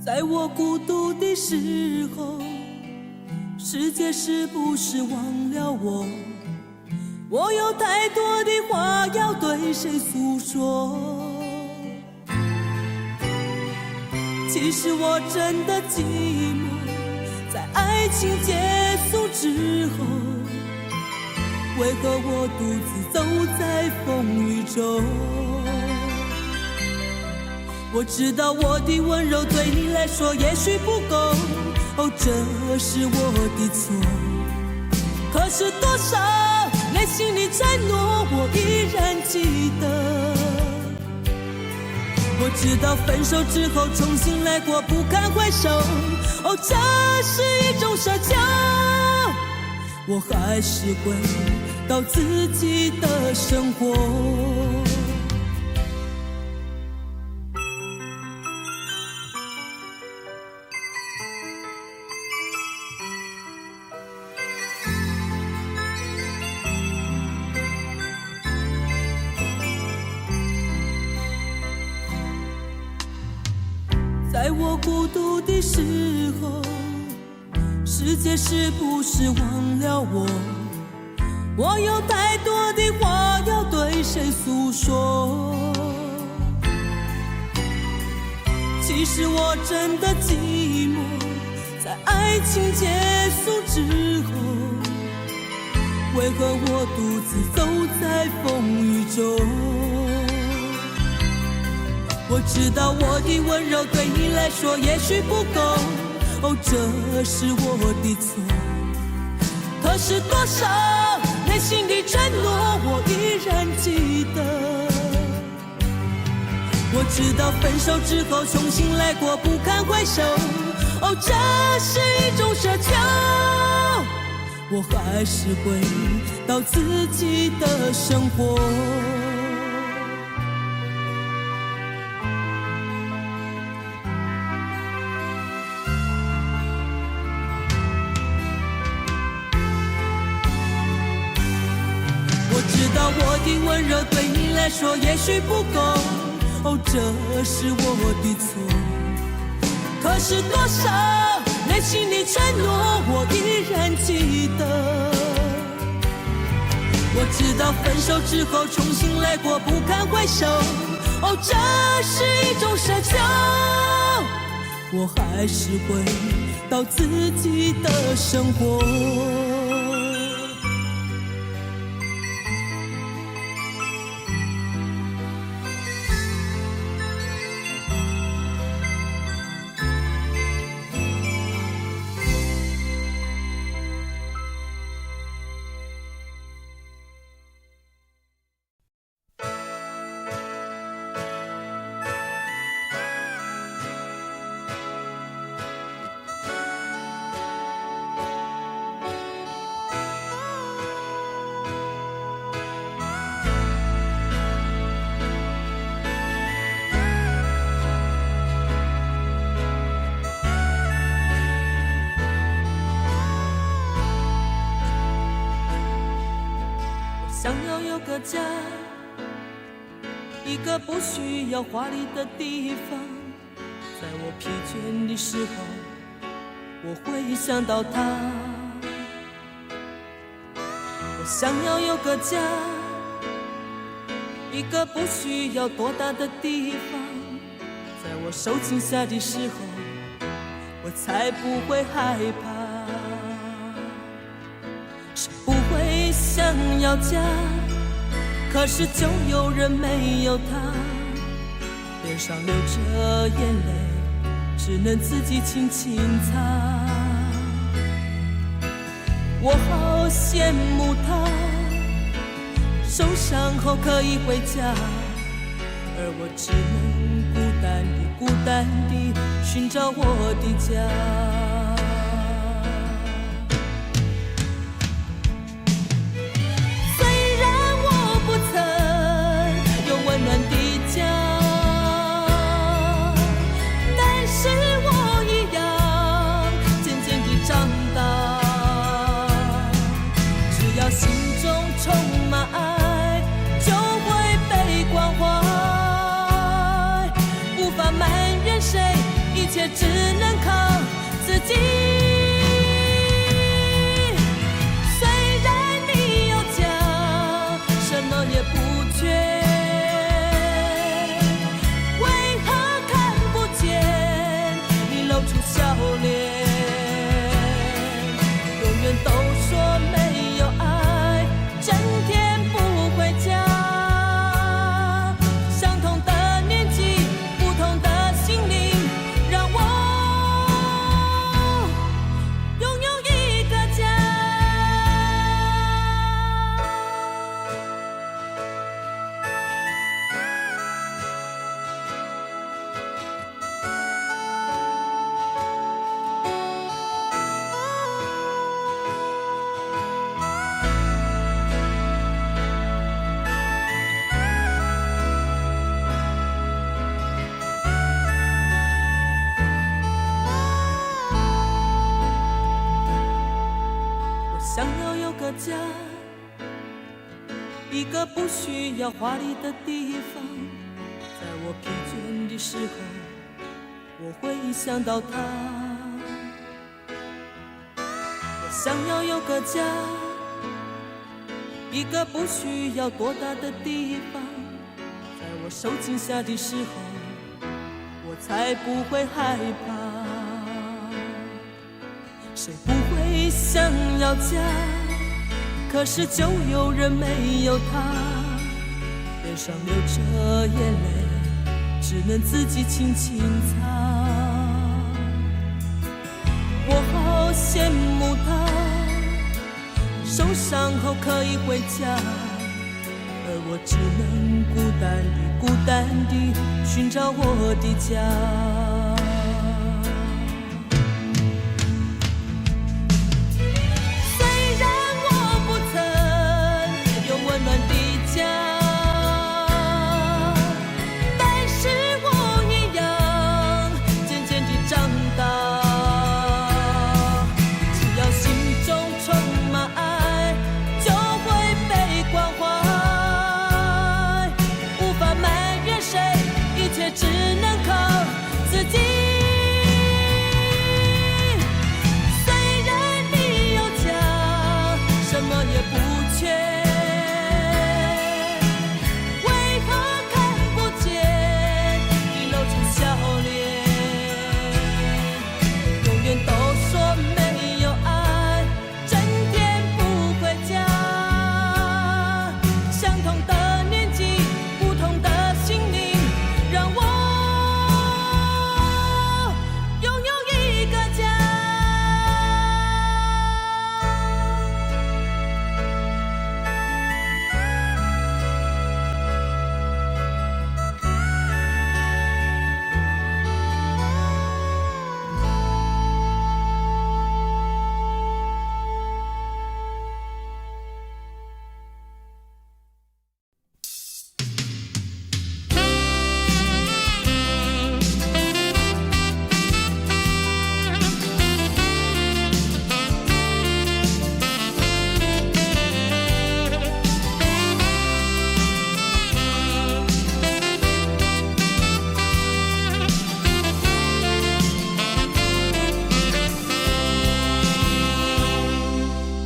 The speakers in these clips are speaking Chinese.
在我孤独的时候，世界是不是忘了我？我有太多的话要对谁诉说？其实我真的寂寞，在爱情结束之后，为何我独自走在风雨中？我知道我的温柔对你来说也许不够，哦，这是我的错。可是多少内心的承诺我依然记得。我知道分手之后重新来过不堪回首，哦，这是一种奢求。我还是回到自己的生活。在我孤独的时候，世界是不是忘了我？我有太多的话要对谁诉说？其实我真的寂寞，在爱情结束之后，为何我独自走在风雨中？我知道我的温柔对你来说也许不够，哦，这是我的错。可是多少内心的承诺我依然记得。我知道分手之后重新来过不堪回首，哦，这是一种奢求。我还是回到自己的生活。我的温柔对你来说也许不够，哦，这是我的错。可是多少内心的承诺我依然记得。我知道分手之后重新来过不堪回首，哦，这是一种奢求。我还是回到自己的生活。想要有个家，一个不需要华丽的地方，在我疲倦的时候，我会想到他。我想要有个家，一个不需要多大的地方，在我受惊吓的时候，我才不会害怕。想要家，可是就有人没有他，脸上流着眼泪，只能自己轻轻擦。我好羡慕他，受伤后可以回家，而我只能孤单地寻找我的家。切只能靠自己。虽然你有家，什么也不缺，为何看不见你露出笑脸？永远都说没有爱，整天不回家。相同的年纪，不同的心灵，让我拥有一个家。想要有个家，一个不需要华丽的地方。在我疲倦的时候，我会想到他。我想要有个家，一个不需要多大的地方。在我受惊吓的时候，我才不会害怕。谁不会想要家？可是就有人没有他，脸上流着眼泪，只能自己轻轻擦。我好羡慕他，受伤后可以回家，而我只能孤单地寻找我的家。只能靠自己。虽然你有家，什么也不缺，为何看不见你露出笑脸？永远都说没有爱，整天不回家。相同的年纪，不同的心灵，让我拥有一个家。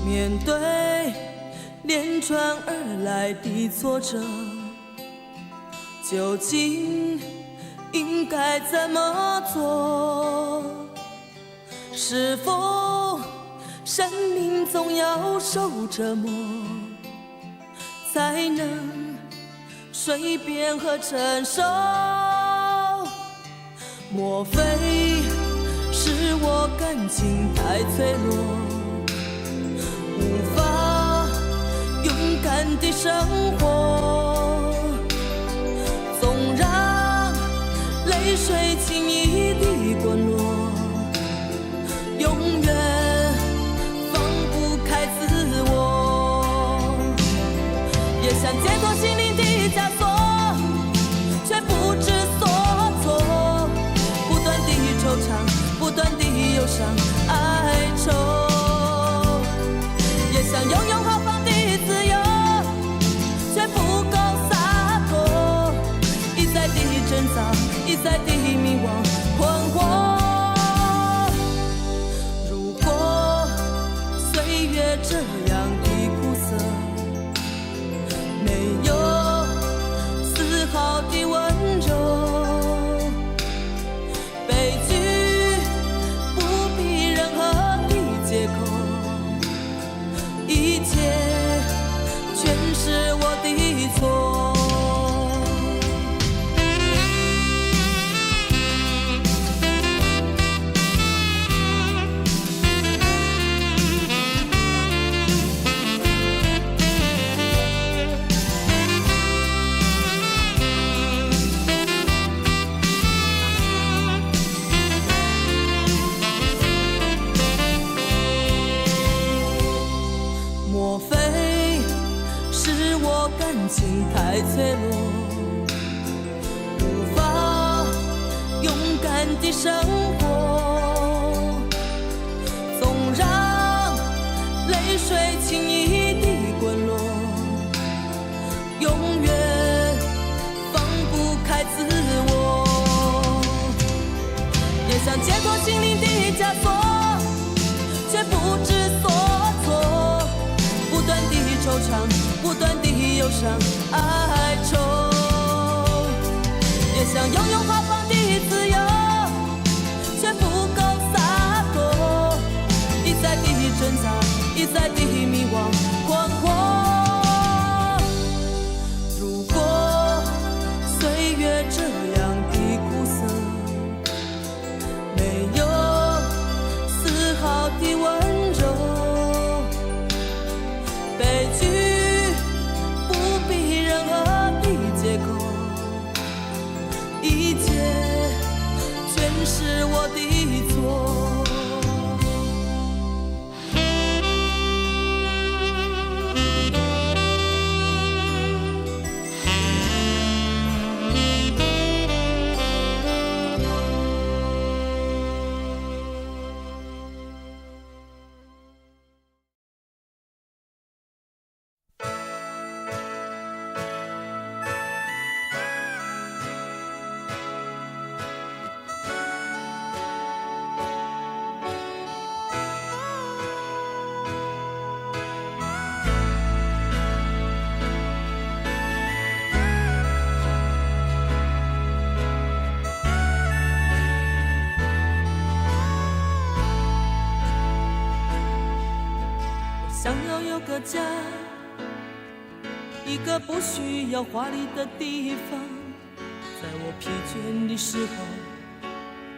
面对连串而来的挫折，究竟应该怎么做？是否生命总要受折磨，才能随便和承受？莫非是我感情太脆弱，无法勇敢地生活？总让泪水轻易地滚落，永远放不开自我。也想解脱心灵的枷锁，却不知所措，不断地惆怅，不断地忧伤哀愁。也想拥有豪放的自由，却不够洒脱，一再地挣扎，一再地迷惘困惑。的生活，纵让泪水轻易地滚落，永远放不开自我，也想解脱心灵的枷锁，却不知所措，不断地惆怅，不断地忧伤哀愁，也想拥有豪放的自由，却不够洒脱，一再的挣扎，一再的迷惘困惑。如果岁月这样的苦涩，没有丝毫的温柔，悲剧不必任何的借口，一切全是我的错。想要有个家，一个不需要华丽的地方，在我疲倦的时候，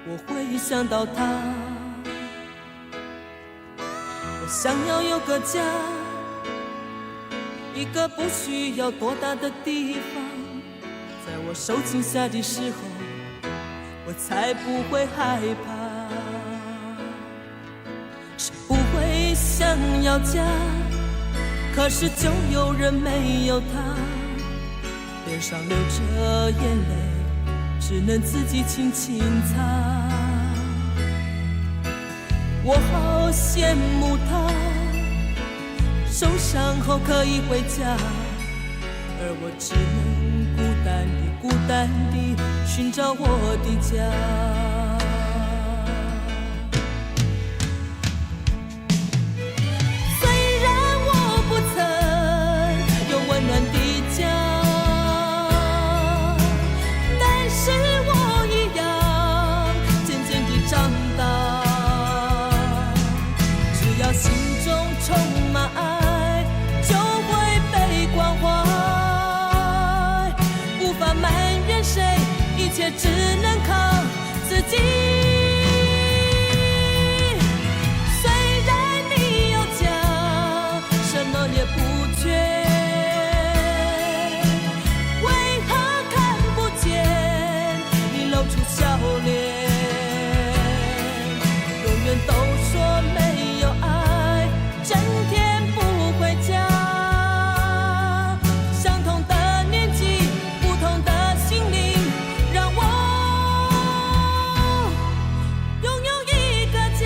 我会想到他。我想要有个家，一个不需要多大的地方，在我受惊吓的时候，我才不会害怕。谁不会想要家，可是就有人没有他，脸上流着眼泪，只能自己轻轻擦。我好羡慕他，受伤后可以回家，而我只能孤单地寻找我的家。只能靠自己。虽然你有家，什么也不缺，为何看不见你露出笑脸？永远都说没有爱，整天不回家。相同的年纪，不同的心灵，让我拥有一个家。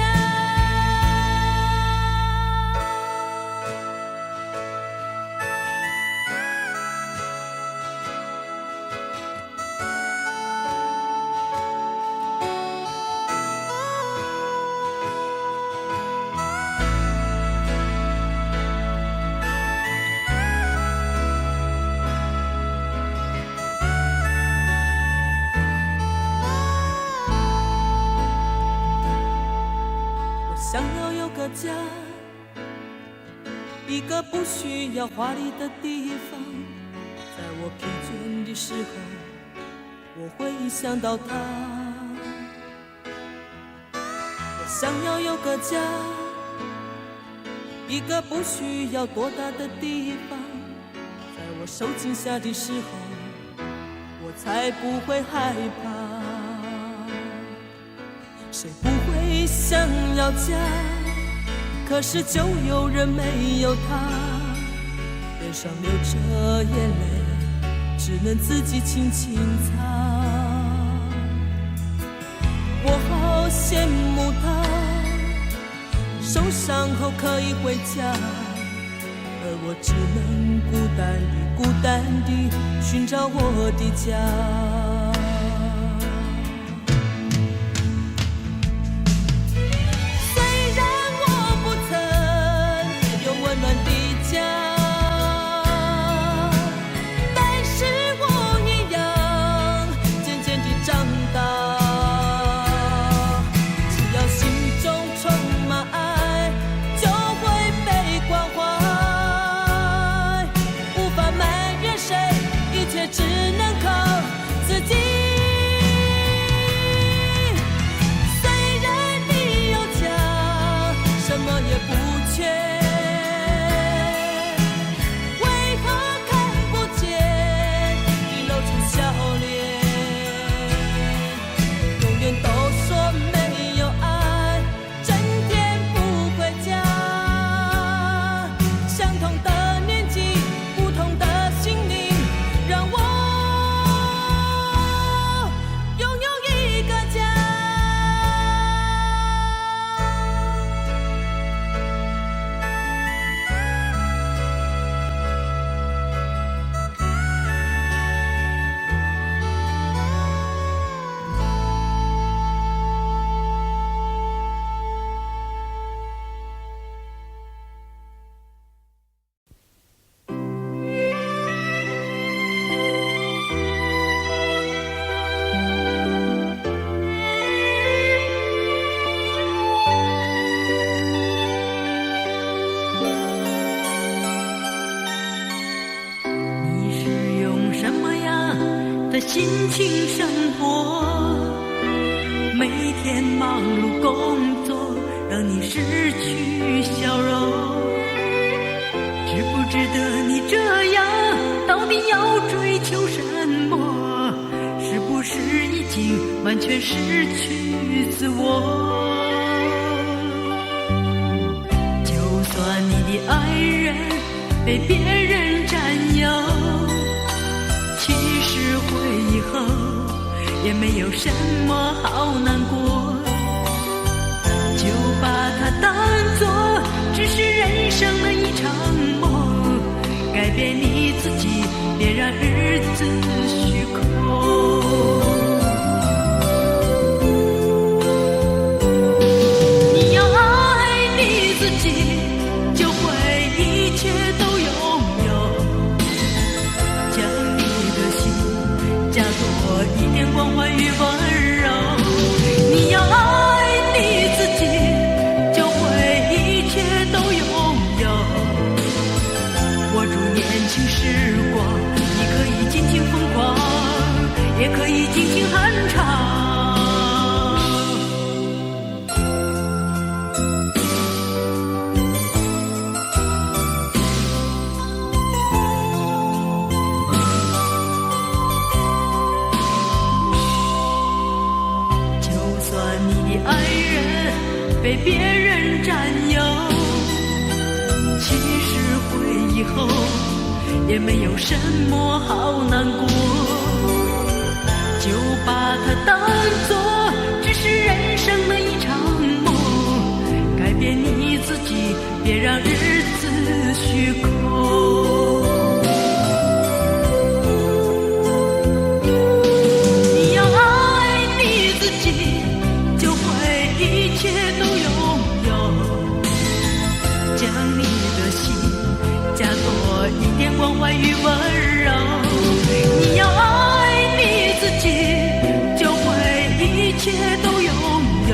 想要有个家，一个不需要华丽的地方，在我疲倦的时候，我会想到他。我想要有个家，一个不需要多大的地方，在我受惊吓的时候，我才不会害怕。谁不会想要家，可是就有人没有他，脸上流着眼泪，只能自己轻轻擦。我羡慕他，受伤后可以回家，而我只能孤单地寻找我的家。虽然我不曾有温暖的家，但是我一样渐渐地长大。只要心中充满爱，就会被关怀。无法埋怨谁，一切只能靠自己。虽然你有家，什么也不缺，为何看不见你露出笑脸？永远都说没有爱，整天不回家。相同的年纪，不同的心灵，让我拥有一个家。你是用什么样的心情生活？每天忙碌工作，让你失去笑容。值不值得你这样？到底要追求什么？是不是已经完全失去自我？就算你的爱人被别人占有，其实回忆后也没有什么好难过，就把它当作只是人生的一场梦，改变你自己，别让日子虚空。你要爱你自己，就会一切都拥有，将你的心加多一点关怀与温柔。你要爱你自己，就会一切都拥有，握住年轻时光，你可以尽情疯狂，也可以尽情酣畅。被别人占有，其实回忆后也没有什么好难过，就把它当作只是人生的一场梦，改变你自己，别让日子虚空。你要爱你自己，就会一切都拥有，将你的心加多一点关怀与温柔。你要爱你自己，就会一切都拥有，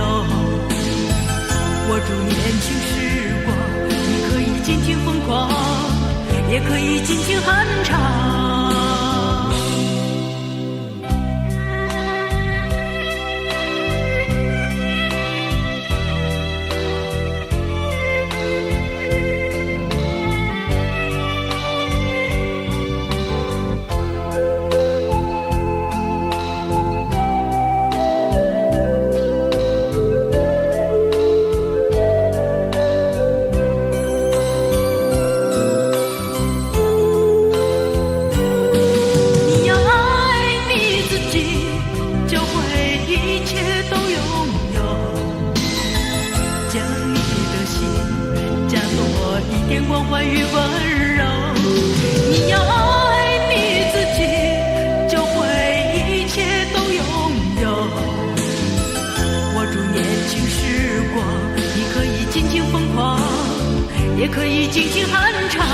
握住年轻时光，你可以尽情疯狂，也可以尽情酣畅。一切都拥有，欢与温柔。你要爱你自己，就会一切都拥有。握住年轻时光，你可以尽情疯狂，也可以尽情酣畅。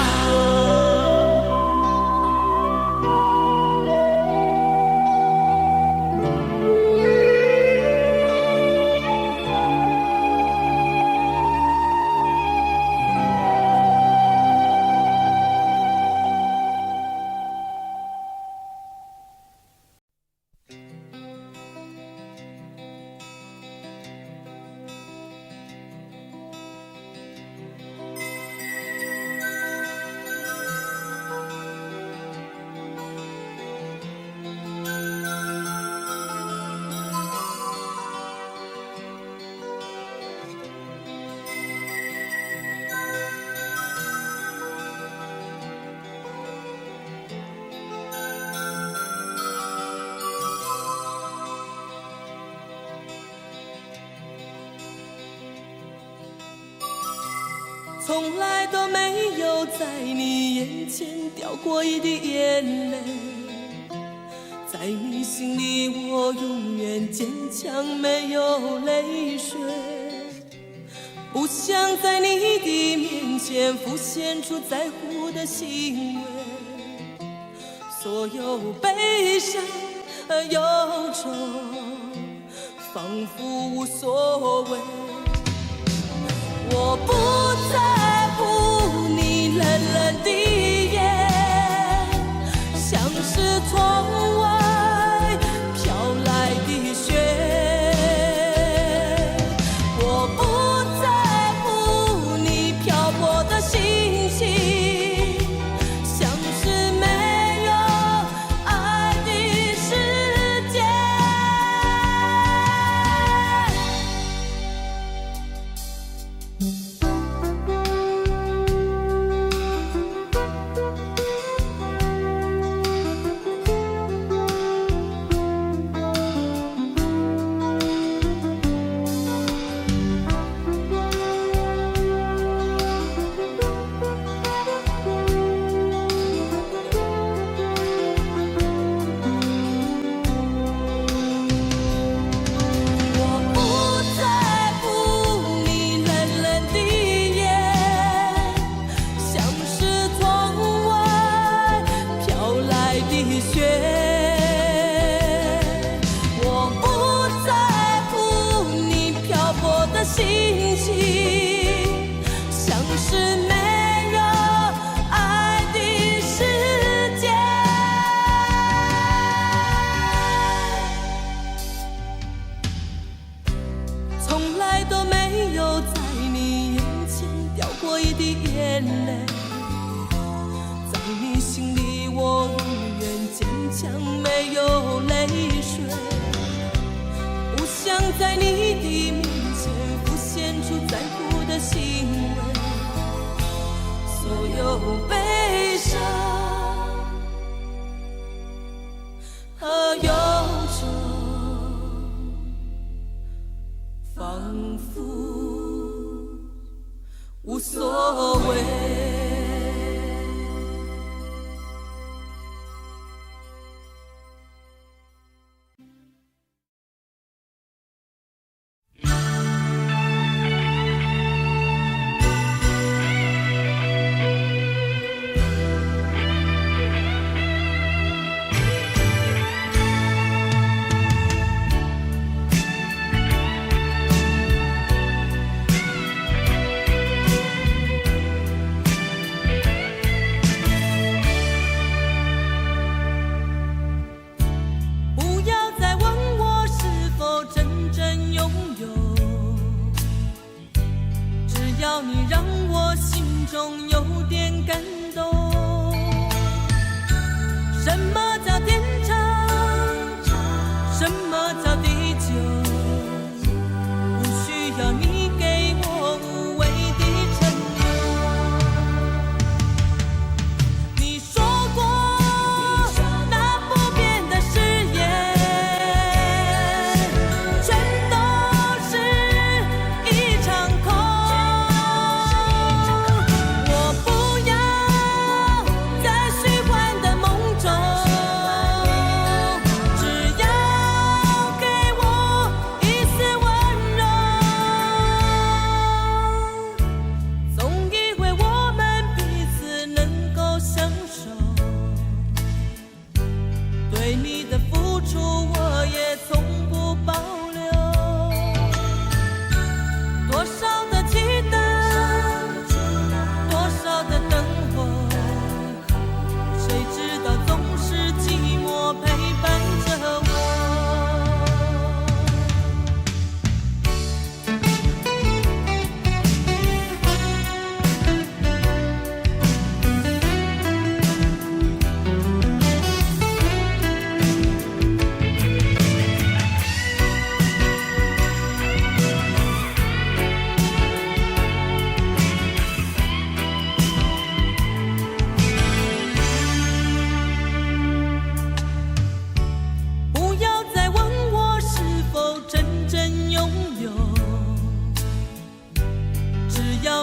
从来都没有在你眼前掉过一滴眼泪，在你心里我永远坚强，没有泪水。不想在你的面前浮现出在乎的行为，所有悲伤和忧愁仿佛无所谓。我不在乎你冷冷的眼，像是窗外飘来的雪。我不在乎你漂泊的心情，像是没有爱的世界。心情像是没有爱的世界。从来都没有在你眼前掉过一滴眼泪，在你心里我永远坚强，没有泪水。不想在你的面前浮现出在乎的行为，所有悲伤和忧愁仿佛无所谓。你让我心中有点感动。什么叫天长？什么叫地久？不需要你给我无谓的承诺。你说过那不变的誓言，全都是一场空。我不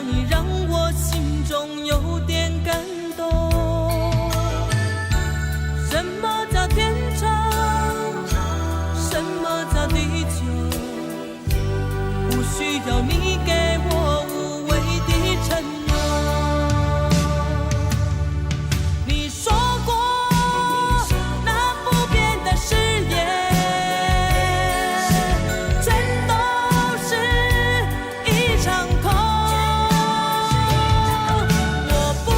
到你让我心中有点感动。什么叫天长？什么叫地久？不需要你给我无谓的承诺。你说过那不变的誓言，全都是一场空。我不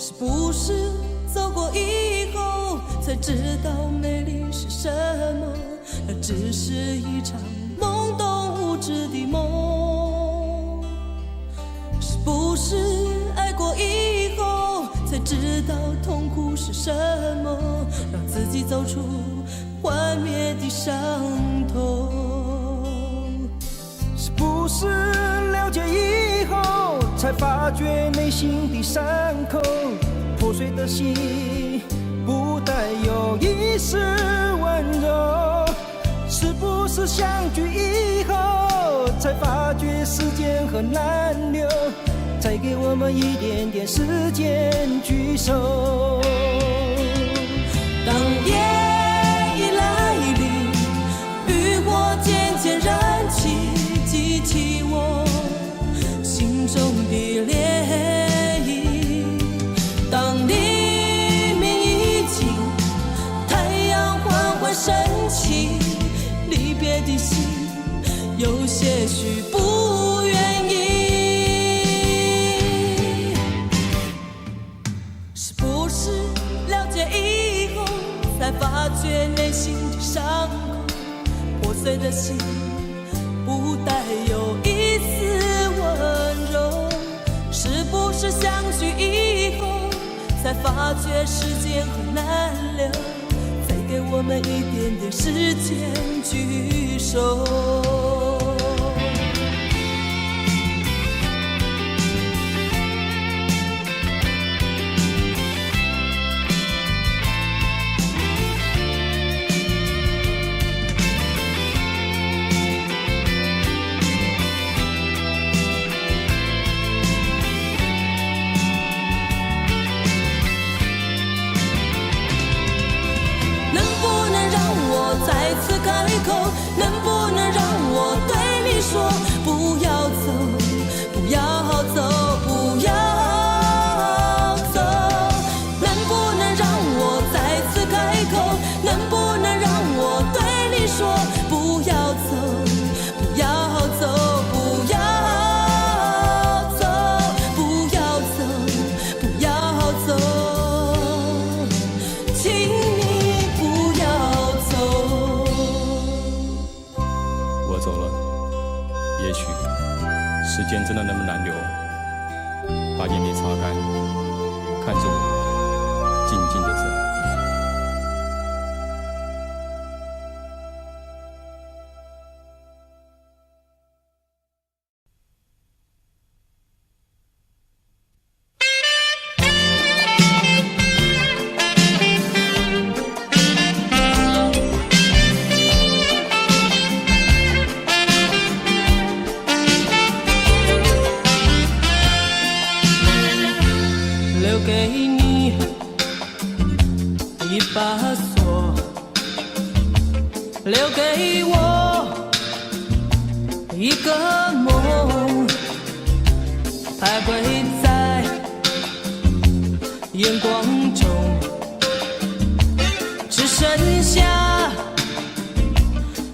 是不是走过以后才知道美丽是什么？那只是一场懵懂无知的梦。是不是爱过以后才知道痛苦是什么？让自己走出幻灭的伤痛。是不是了解以后才发觉内心的伤口？破碎的心不带有一丝温柔。是不是相聚以后才发觉时间很难留？再给我们一点点时间聚首。当夜已来临，渔火渐渐燃起，激起我心中的涟漪。当黎明已尽，太阳缓缓升起，离别的心有些许不愿意。是不是了解以后才发觉内心的伤口？破碎的心不带有一丝温柔。是不是相聚以后才发觉时间很难留？再给我们一点点时间聚首。再次开口，能不能让我对你说，不要走，不要走，不要走？能不能让我再次开口？能不能让我对你说，不要走，不要走，不要走，不要走，不要走，请你不要走。我走了，也许时间真的那么难留。把眼泪擦干，看着我静静的走。留给你一把锁，留给我一个梦，徘徊在眼光中，只剩下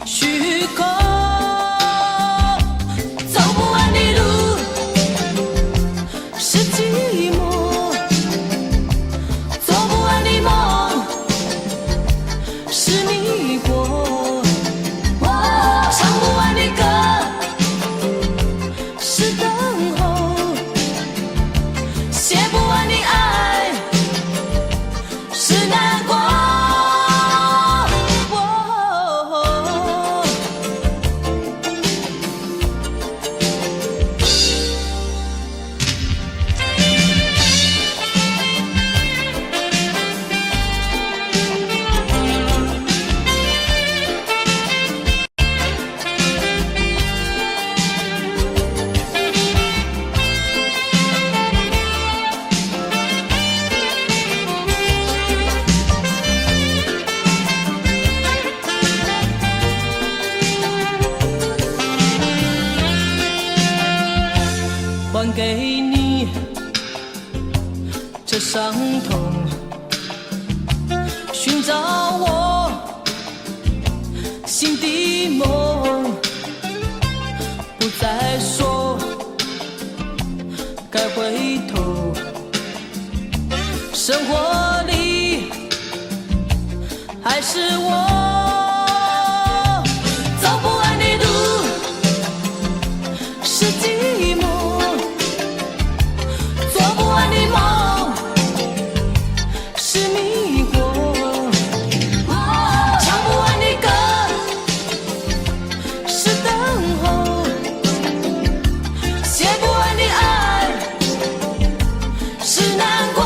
虚空。走不完的路是寂寞，做不完的梦是你过，唱不完的歌是等候，写不完的爱是难过。还给你这伤痛，寻找我心的梦，不再说该回头，生活里还是我走不完的路，是寂寞，做不完的梦是迷惑，唱不完的歌是等候，写不完的爱是难过。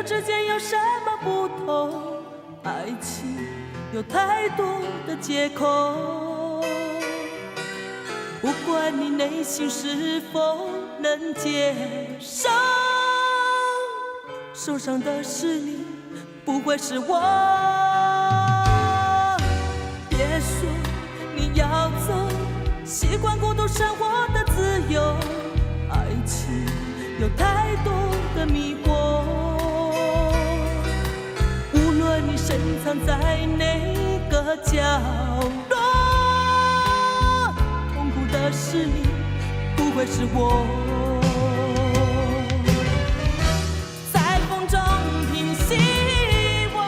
之间有什么不同？爱情有太多的借口，不管你内心是否能接受，受伤的是你，不会是我。别说你要走，习惯孤独生活的自由，爱情有太多的迷惑。你深藏在哪个角落？痛苦的是你，不会是我。在风中凭希望，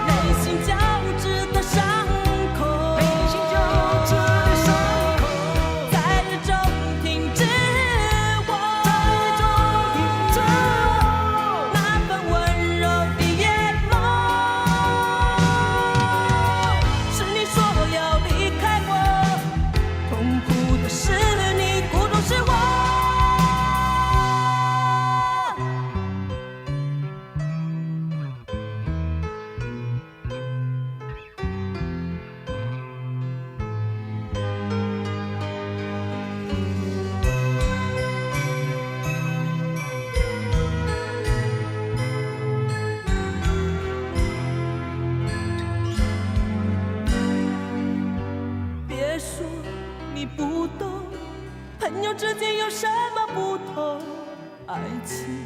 内心交织的伤口，在雨中停止。朋友之间有什么不同？爱情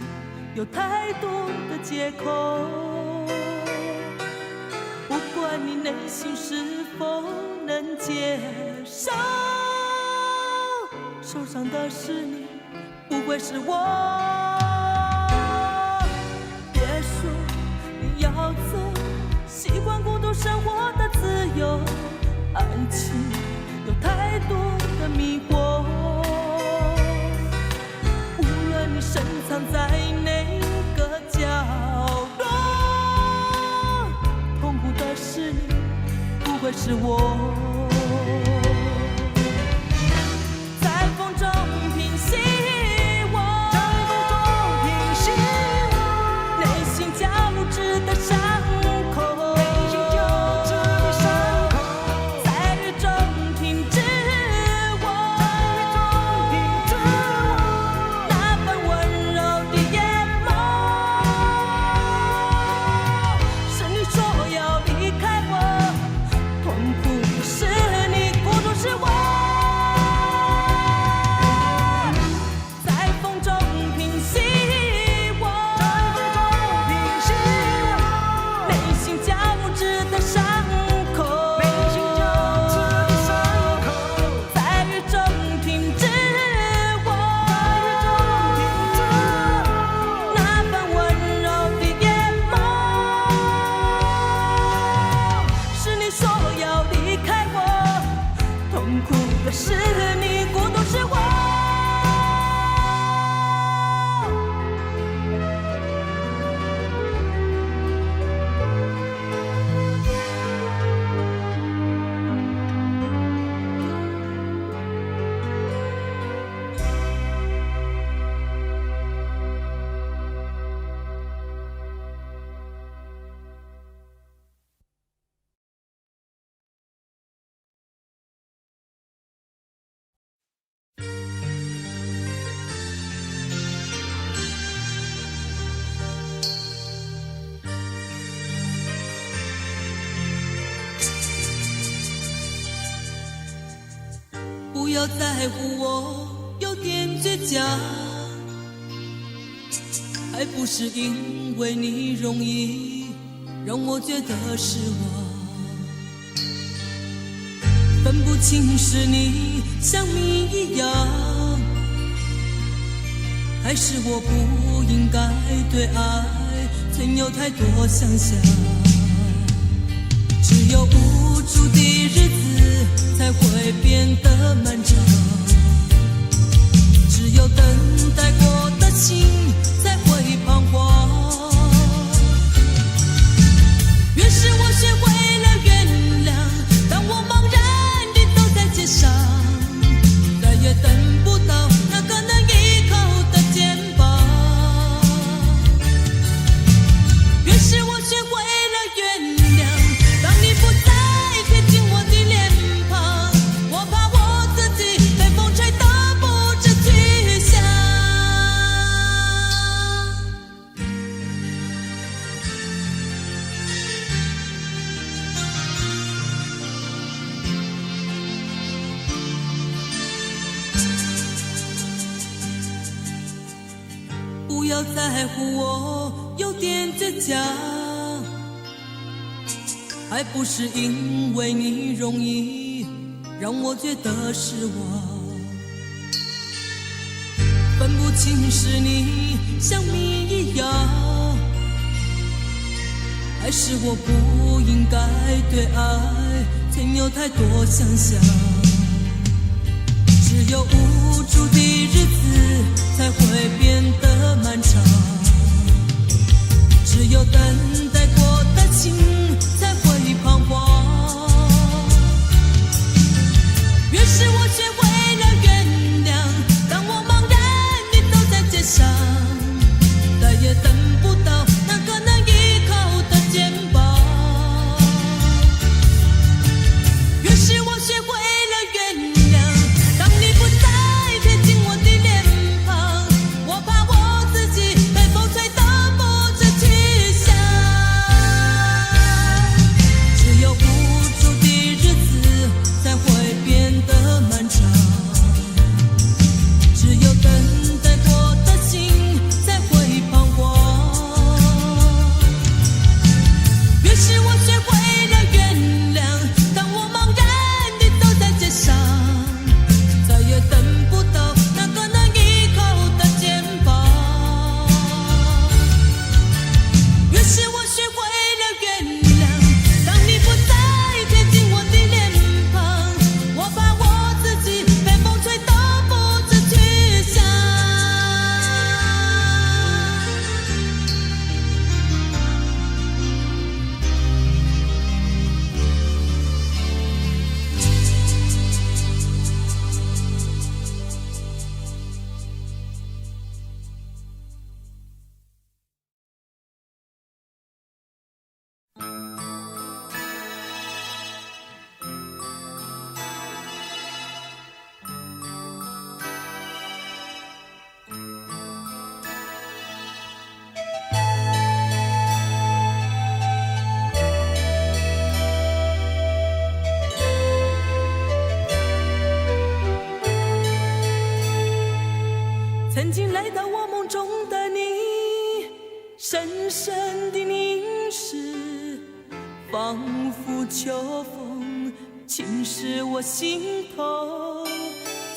有太多的借口，不管你内心是否能接受，受伤的是你，不会是我。别说你要走，习惯孤独生活的自由，爱情有太多的迷惑。你深藏在哪个角落？痛苦的是你，不会是我。在风中凭希望，内心交织的伤口，在雨中停止我。要离开我，痛苦的是你，孤独是我。不要在乎我有点倔强，还不是因为你容易让我觉得失望，分不清是你像谜一样，还是我不应该对爱存有太多想象。只有无助的日子才会变得漫长，只有等待过的心才会彷徨。越是我学会了原谅，当我茫然地走在街上，再也等不到那个能依靠的肩膀。越是我学会了原谅，当你不再贴近我的脸庞，我怕我自己被风吹得不知去向。不要在乎我有点倔强，还不是因为你容易让我觉得失望，分不清是你像谜一样，还是我不应该对爱存有太多想象。只有无助的日子才会变得漫长，只有等待过的心才会彷徨。越是我学会了原谅，当我茫然地走在街上，再也等不到那个能依靠的肩膀。越是我学会了原谅，当你不再贴近我的脸庞，我怕我自己被风吹得不知去向。只有无助的日子才会变得漫长，只有等待过的心才会彷徨。越是我学会了原谅，当我茫然地走在街上，再也等不到那个能依靠的肩膀。越是我学会了原谅，当你不再贴近我的脸庞，我怕我自己被风吹得不知去向。曾经来到我梦中的你，深深地凝视，仿佛秋风侵蚀我心头。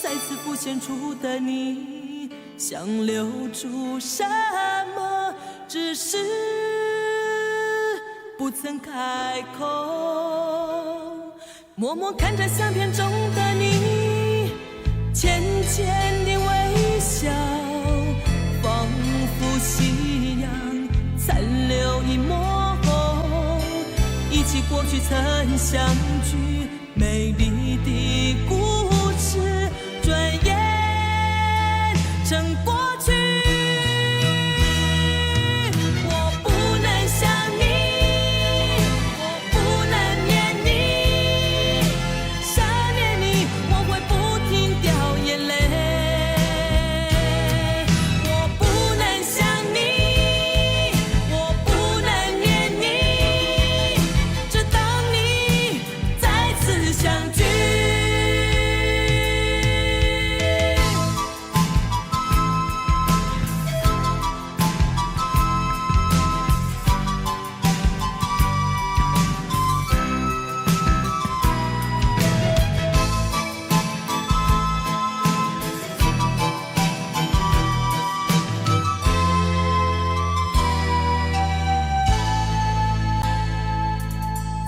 再次浮现出的你，想留住什么，只是不曾开口。默默看着相片中的你，浅浅的微笑，仿佛夕阳残留一抹红，忆起过去曾相聚美丽的故事，转眼成过去。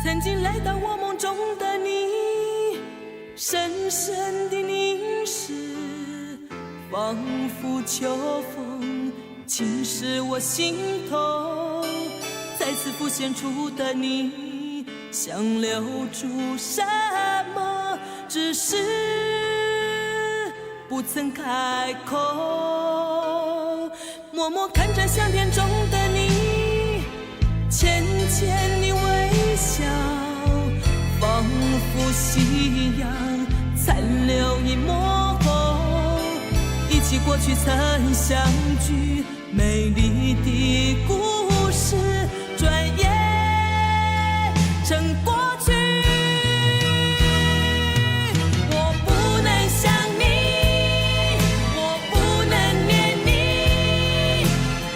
曾经来到我梦中的你，深深的凝视，仿佛秋风侵蚀我心头。再次浮现出的你，想留住什么，只是不曾开口。默默看着相片中的你，浅浅的微笑，仿佛夕阳残留一抹红，忆起过去曾相聚美丽的故事，转眼成过去。我不能想你，我不能念你，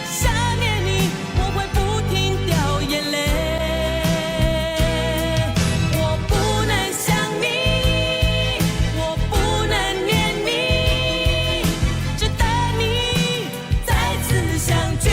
想念你我会不停掉眼泪。我不能想你，我不能念你，直到你再次相聚。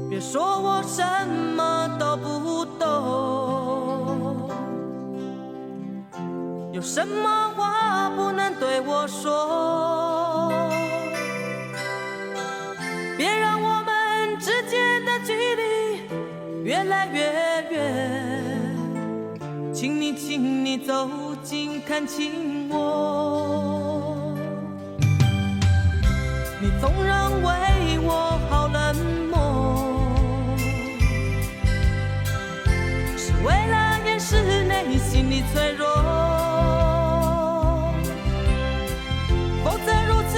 别说我什么都不懂，有什么话不能对我说，别让我们之间的距离越来越远，请你走近看清我，你总认为我好冷漠，为了掩饰内心的脆弱，否则如此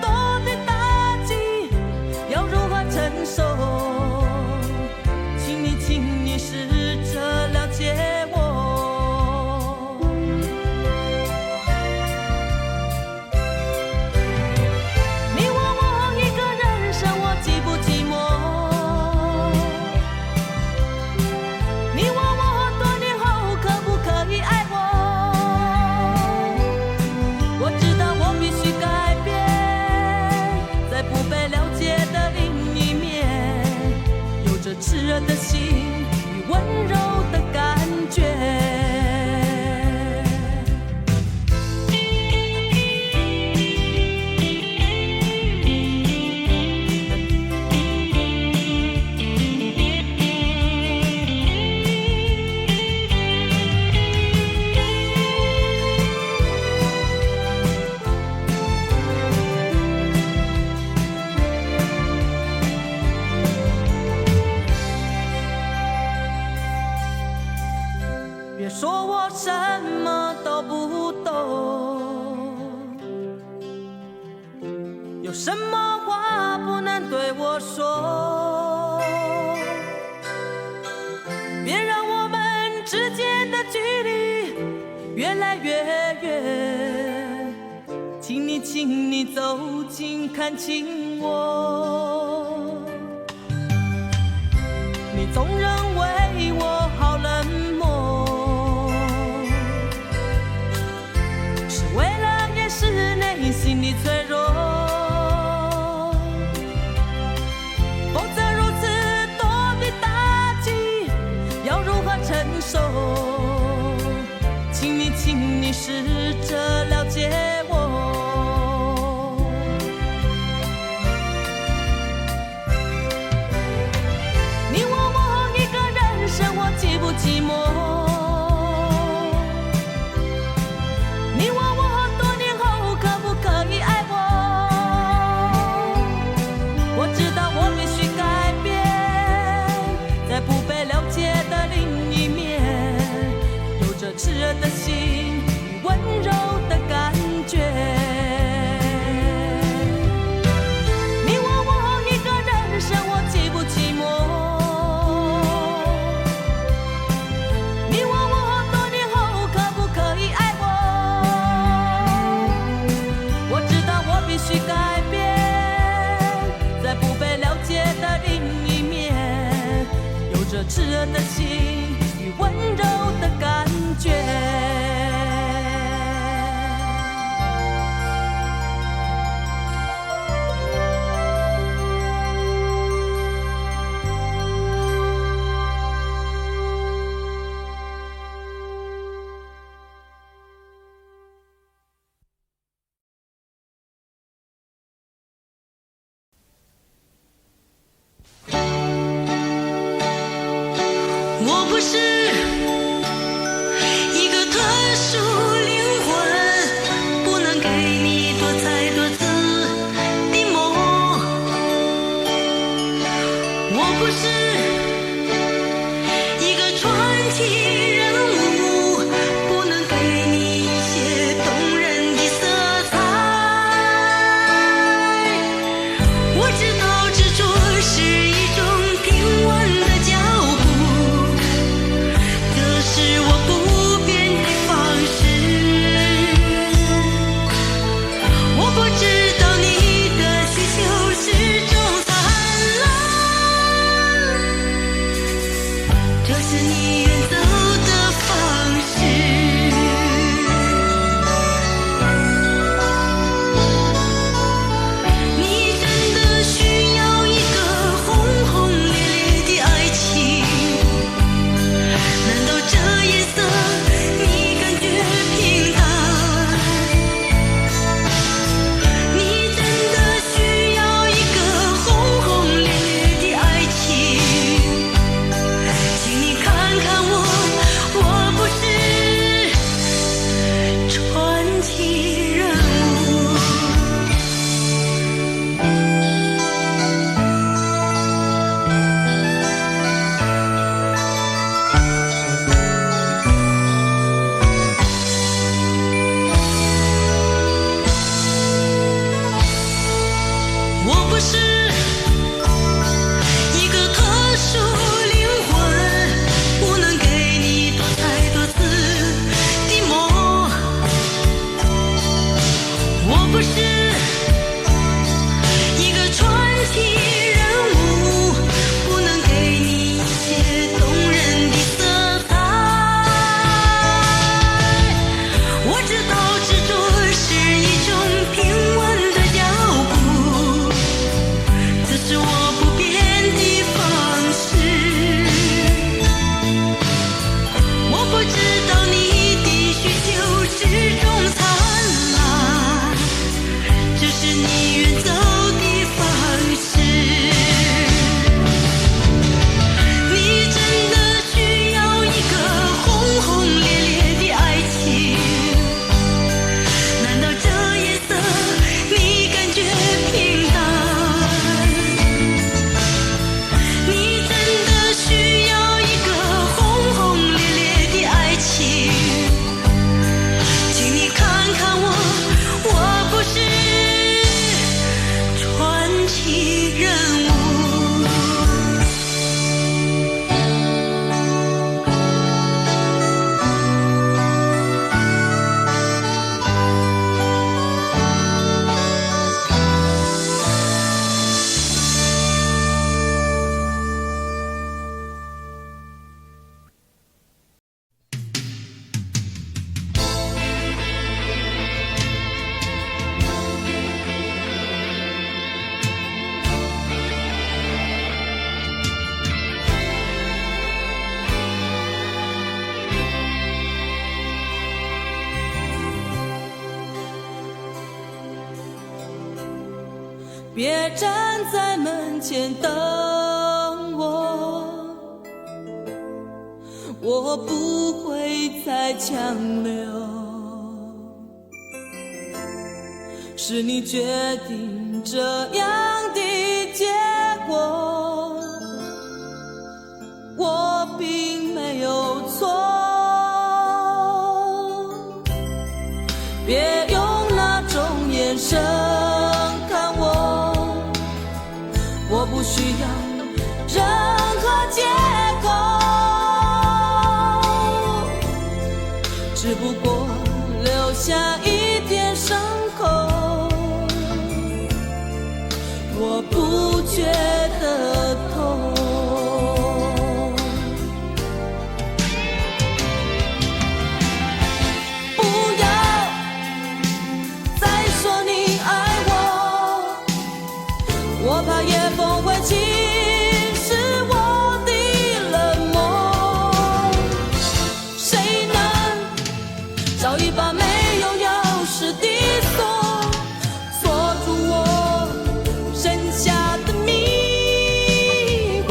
多的打击要如何承受？请你试着了解我，你问我一个人生活寂不寂寞，你问我多年后可不可以爱我，我知道我必须改变，在不被了解的另一面，有着炽热的心与温柔的感觉。别说我什么都不懂，有什么话不能对我说？别让我们之间的距离越来越远，请你走近看清我。你总认为我好冷漠，是为了掩饰内心的脆弱，否则如此多的打击要如何承受？请你试着了解我。寂不寂寞？你问我多年后可不可以爱我？我知道我必须改变，在不被了解的另一面，有着炽热的心与温柔的感觉。你问我一个人生活寂不寂寞？必须改变，在不被了解的另一面，有着炽热的心与温柔的感觉。我不是一个特殊灵魂，不能给你多彩多姿的梦。我不是一个传奇人物，不能给你一些动人的色彩。我知道执着是一种平稳的脚步，是我不变的方式。我不知道你的需求是种灿烂，这是你原则。别站在门前等我，我不会再强留。是你决定这样的结果，我并没有错。别用那种眼神看我，我不需要任何借口，只不过留下一点伤口，我不觉得痛。我怕夜风会侵蚀我的冷漠，谁能找一把没有钥匙的锁，锁住我剩下的迷惑？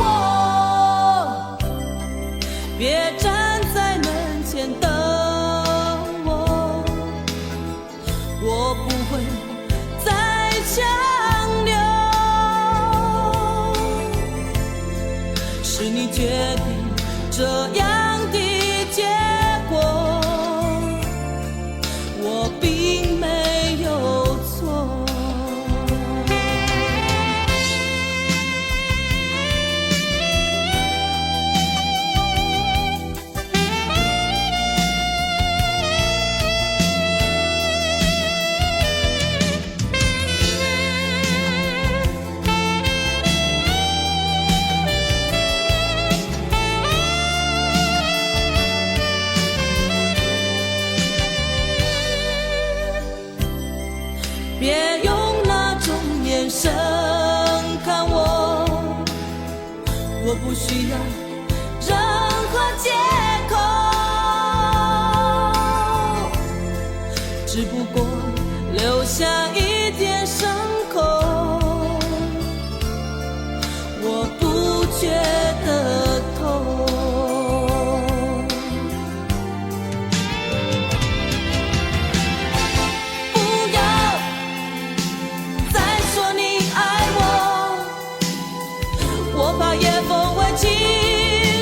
别站在门前等我，我不会再强留。是你决定这样的结果，我并没有错。别用那种眼神看我，我不需要任何借口，只不过留下一点伤口，我不觉得痛。我怕夜风会侵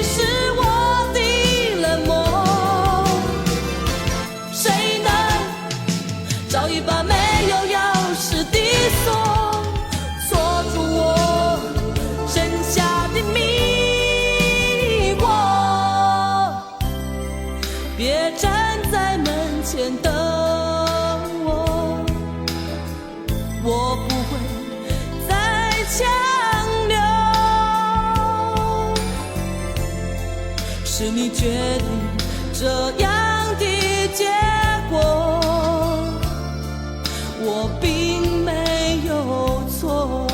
蚀我的冷漠，谁能找一把没有钥匙的锁，锁住我剩下的迷惑？别站在门前等我，我不会再强留。是你决定这样的结果，我并没有错。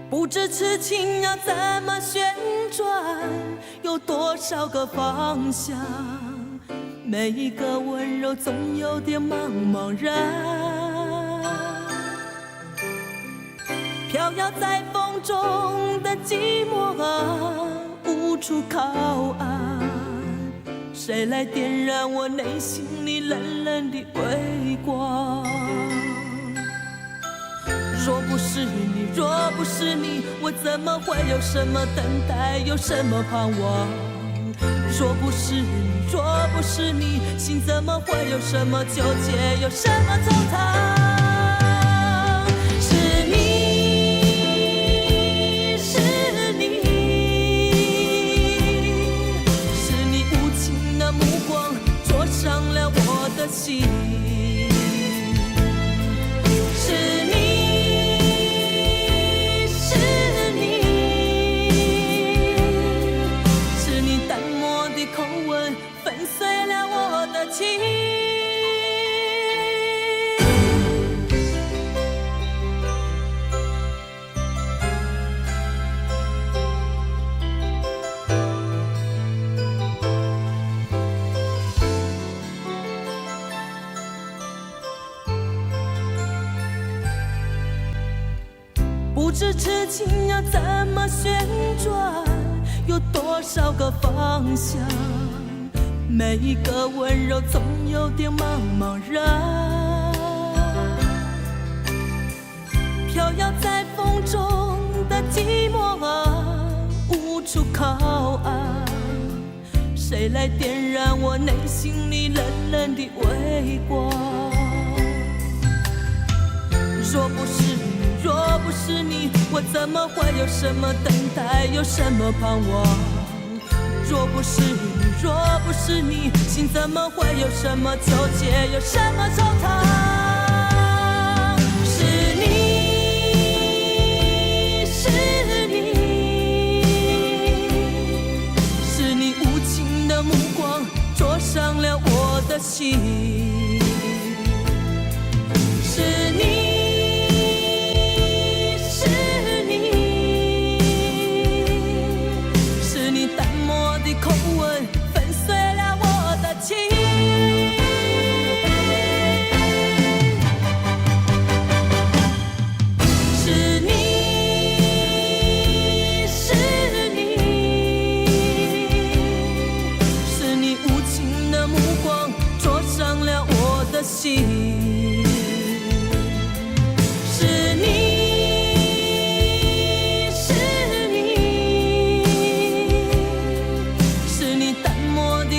不知痴情要怎么旋转，有多少个方向，每一个温柔总有点茫茫然，飘摇在风中的寂寞啊，无处靠岸，谁来点燃我内心里冷冷的微光？若不是你，若不是你，我怎么会有什么等待，有什么盼望？若不是你，若不是你，心怎么会有什么纠结，有什么惆怅？是你，是你，是你无情的目光灼伤了我的心。是你，是你，是你淡漠的口吻粉碎了我的情。不知痴情要怎么旋转，有多少个方向？每一个温柔总有点茫茫然，飘摇在风中的寂寞啊，无处靠岸。谁来点燃我内心里冷冷的微光？若不是你，若不是你，我怎么会有什么等待，有什么盼望？若不是你，若不是你，心怎么会有什么纠结，有什么惆怅？是你，是你，是你无情的目光灼伤了我的心。是你，口吻粉碎了我的情。是你，是你，是你无情的目光灼伤了我的心。是你，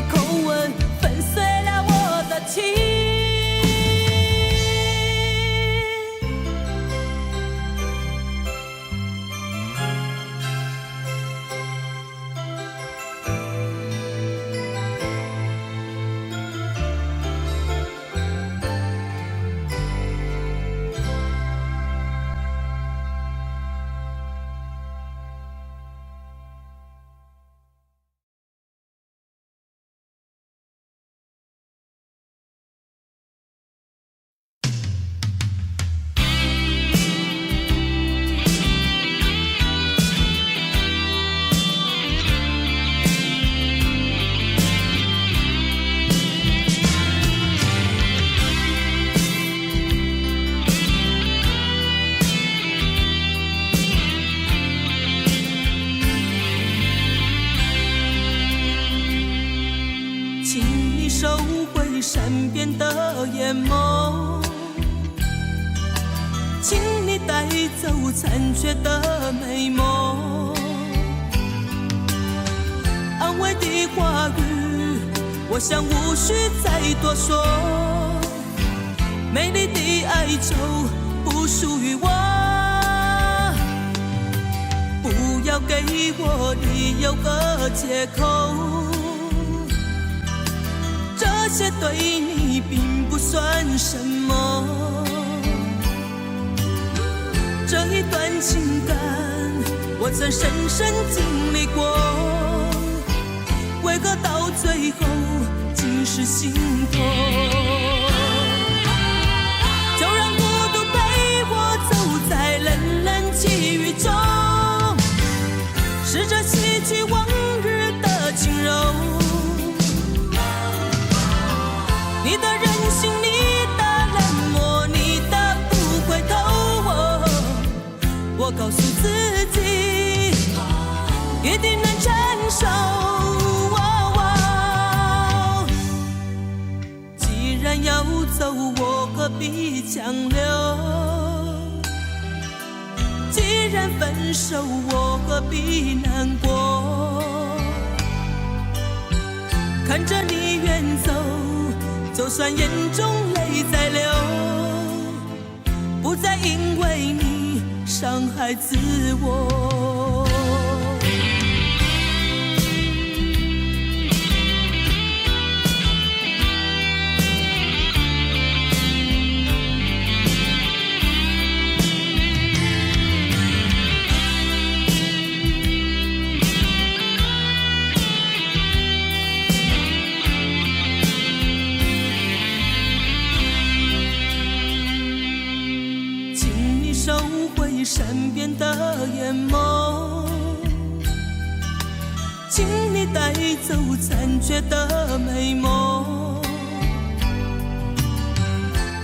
口吻粉碎了我的情。善变的眼眸，请你带走残缺的美梦。安慰的话语，我想无需再多说。美丽的哀愁不属于我，不要给我理由和借口。这些对你并不算什么，这一段情感我曾深深经历过，为何到最后竟是心痛？就让孤独陪我走在冷冷际雨中，试着洗去往日的轻柔。你的任性，你的冷漠，你的不回头，我告诉自己一定能承受。既然要分手，我何必难过？看着你远走，就算眼中泪在流，不再因为你伤害自我。身边的眼眸，请你带走残缺的美梦。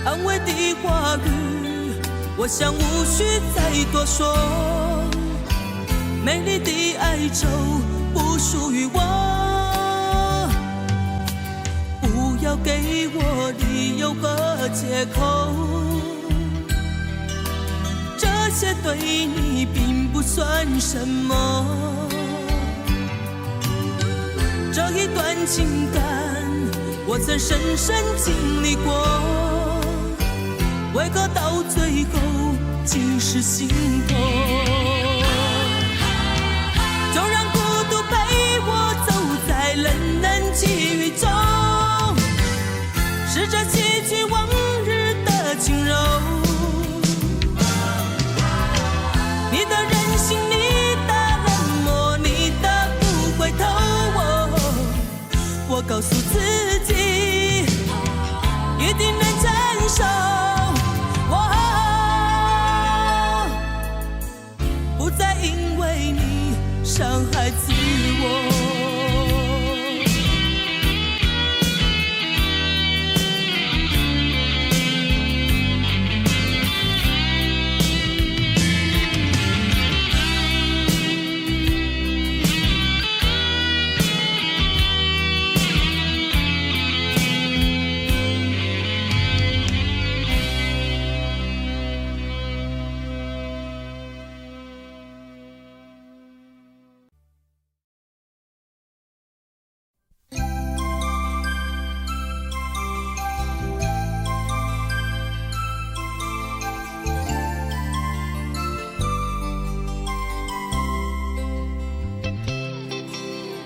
安慰的话语，我想无需再多说。美丽的哀愁不属于我，不要给我理由和借口。这些对你并不算什么，这一段情感我曾深深经历过，为何到最后竟是心痛？就让孤独陪我走在冷冷际遇中，试着洗去往日的轻柔。你的任性，你的冷漠，你的不回头，我告诉自己，一定能承受。不再因为你伤害自我。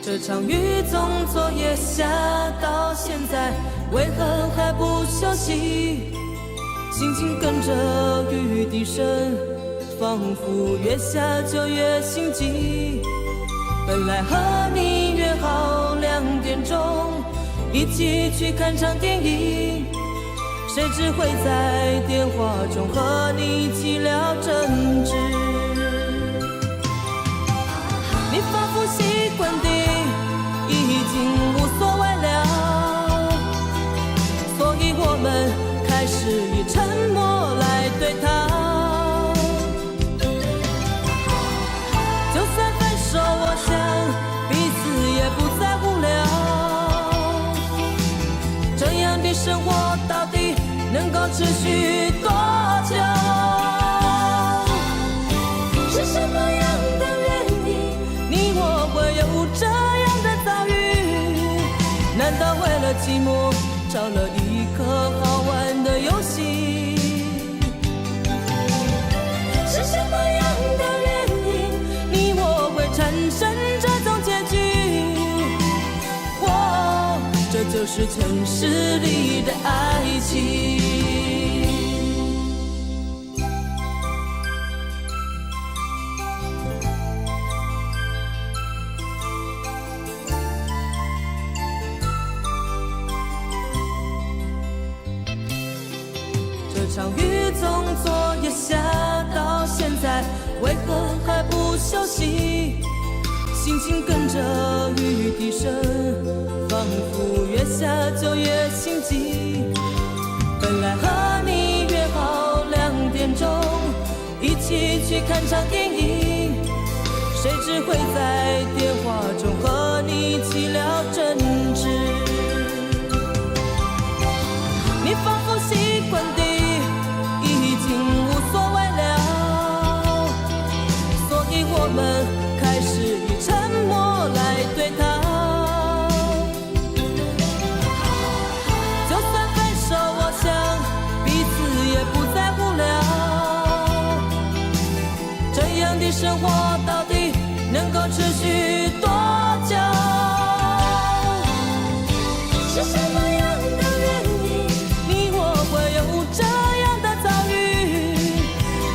这场雨从昨夜下到现在，为何还不休息？心情跟着雨滴声，仿佛越下就越心急。本来和你约好2点钟一起去看场电影，谁知会在电话中和你起了争执。你仿佛习惯地已经无所谓了，所以我们开始以沉默来对抗。就算分手，我想彼此也不再无聊。这样的生活到底能够持续多久？是什么样的原因，你我会有这样的遭遇？难道为了寂寞找了一个好玩的游戏？是什么样的原因，你我会产生这种结局？这就是城市里的爱情。这场雨从昨夜下到现在，为何还不休息？心情跟着雨滴声，仿佛越下就越心急。本来和你约好2点钟一起去看场电影，谁知会在电话中和你起了争执。你仿佛习惯地已经无所谓了，生活到底能够持续多久？是什么样的原因，你我会有这样的遭遇？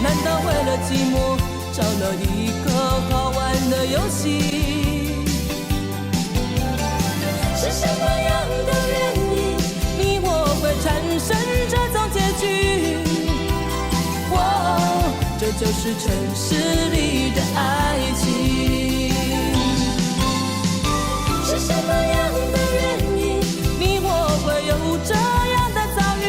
难道为了寂寞，找了一个好玩的游戏？是什么样的原因，你我会产生这种结局？这就是城市里的爱情。是什么样的原因，你我会有这样的遭遇？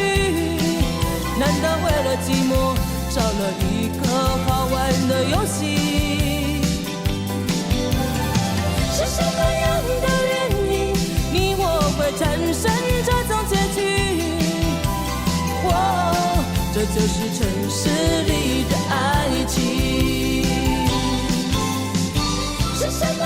难道为了寂寞，找了一个好玩的游戏？是什么样的原因，你我会产生这种结局？这就是城市里的爱情。是什么